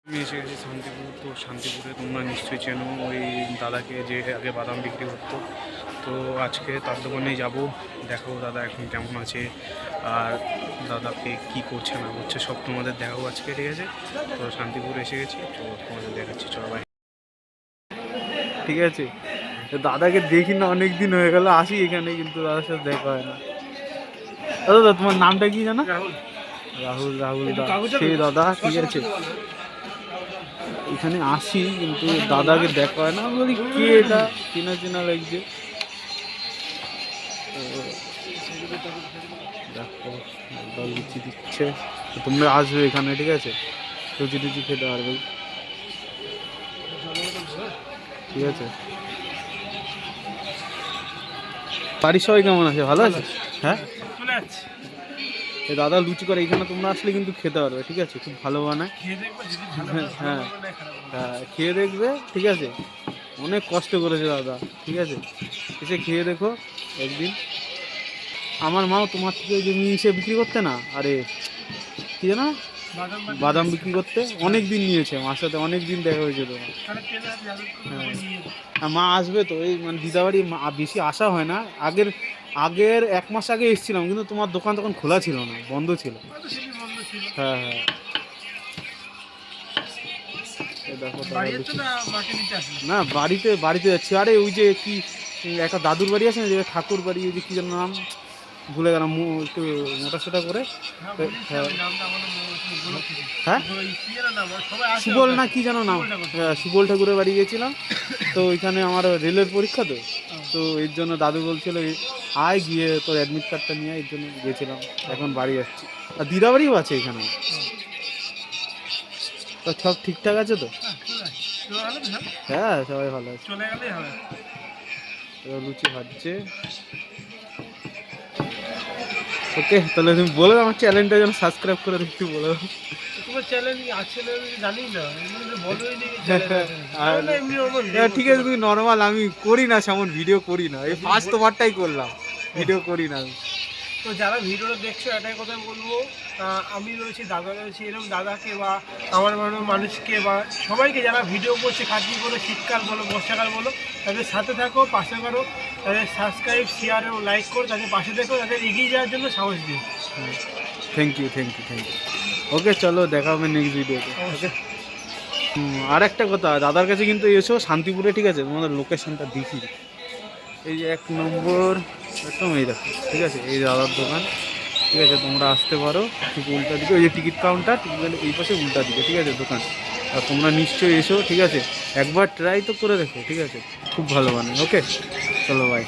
আমি এসে গেছি শান্তিপুর। তো শান্তিপুরে তোমরা নিশ্চয়ই চেনো ওই দাদাকে, যে আগে বাদাম বিক্রি করতো। তো আজকে তার দোকানেই যাবো, দেখাবো দাদা এখন কেমন আছে আর দাদাকে কি করছে না করছে সব তোমাদের দেখাবো আজকে, ঠিক আছে? তো শান্তিপুর এসে গেছি, তো তোমাদের দেখাচ্ছি, চলো ভাই। ঠিক আছে, দাদাকে দেখি না, অনেক দিন হয়ে গেল আসি এখানে, কিন্তু দাদার সাথে দেখা হয় না। দাদা তোমার নামটা কি জানো? রাহুল। রাহুল, রাহুল দা, সেই দাদা, ঠিক আছে। এখানে আসি কিন্তু দাদাকে দেখা হয় না। আমি বলি কে এটা, চেনা চেনা লাগছে। দেখো দাদা লুচি দিচ্ছে, তো তোমরা আসবে এখানে, ঠিক আছে? লুচি টুচি খেতে পারবে, ঠিক আছে? বাড়ির সবাই কেমন আছে? ভালো আছে? হ্যাঁ, এই দাদা লুচি করে, এখানে তোমরা আসলে কিন্তু খেতে পারবে, ঠিক আছে? খুব ভালো বানায়। হ্যাঁ হ্যাঁ, খেয়ে দেখবে, ঠিক আছে? অনেক কষ্ট করেছে দাদা, ঠিক আছে? এসে খেয়ে দেখো একদিন। আমার মাও তোমার থেকে যে নিয়ে বিক্রি করতে না, আরে কি জানো, বাদাম বিক্রি করতে অনেক দিন নিয়েছে, আমার সাথে অনেক দিন দেখা হয়েছে তোমার। হ্যাঁ, আর মা আসবে তো, এই মানে দিদাবাড়ি বেশি আসা হয় না। আগের আগের 1 মাস আগে এসেছিলাম, কিন্তু তোমার দোকান তখন খোলা ছিল না, বন্ধ ছিল। হ্যাঁ হ্যাঁ, দেখো না, বাড়িতে বাড়িতে যাচ্ছি। আরে ওই যে কি একটা দাদুর বাড়ি আছে না, যে ঠাকুর বাড়ি, ওই যে কি যেন নাম, ভুলে গেলাম, একটু মোটা সোটা করে। হ্যাঁ, সুবল না কি যেন নাম। হ্যাঁ, সুবল ঠাকুরের বাড়ি গিয়েছিলাম। তো ওইখানে আমার রেলের পরীক্ষা, তো তো এর জন্য দাদু বলছিল আয় গিয়ে তোর অ্যাডমিট কার্ডটা নিয়ে, এর জন্য গিয়েছিলাম। এখন বাড়ি যাচ্ছি। আর দিদাবাড়িও আছে এখানে। তো সব ঠিকঠাক আছে তো? হ্যাঁ, সবাই ভালো আছে। লুচি ভাজছে। ওকে, তাহলে তুমি বলে আমার চ্যানেলটা যেন সাবস্ক্রাইব করে একটু বলে দাও। তোমার চ্যানেল আছে না আমি জানি না, ঠিক আছে, তুমি নর্মাল, আমি করি না সেমন ভিডিও, করি না, এই ফার্স্ট তোমারটাই করলাম, ভিডিও করি না আমি। তো যারা ভিডিওটা দেখছো এটাই কথা বলবো, আমি রয়েছি, দাদা রয়েছে, এরকম দাদাকে বা আমার মানুষকে বা সবাইকে যারা ভিডিও করছে খাটনি করে, শীতকাল বলো বর্ষাকাল বলো, তাদের সাথে থাকো, পাশে করো, তাদের সাবস্ক্রাইব শেয়ার এবং লাইক করো, তাদের পাশে দেখো, তাদের এগিয়ে যাওয়ার জন্য সাহস দিও। Thank you, thank you, thank you. Okay, চলো দেখা হবে নেক্সট ভিডিওতে। ওকে, আর একটা কথা, দাদার কাছে কিন্তু এসো শান্তিপুরে, ঠিক আছে? তোমাদের লোকেশনটা দেখি, এই যে 1 নম্বর একদম, এই দেখো, ঠিক আছে? এই দাদার দোকান, ঠিক আছে? তোমরা আসতে পারো, ঠিক উল্টা দিকে ওই যে টিকিট কাউন্টার, টিকিট এই পাশে উল্টা দিকে, ঠিক আছে দোকান? আর তোমরা নিশ্চয়ই এসো, ঠিক আছে? একবার ট্রাই তো করে দেখো, ঠিক আছে? খুব ভালো বানায়। ওকে, চলো বাই।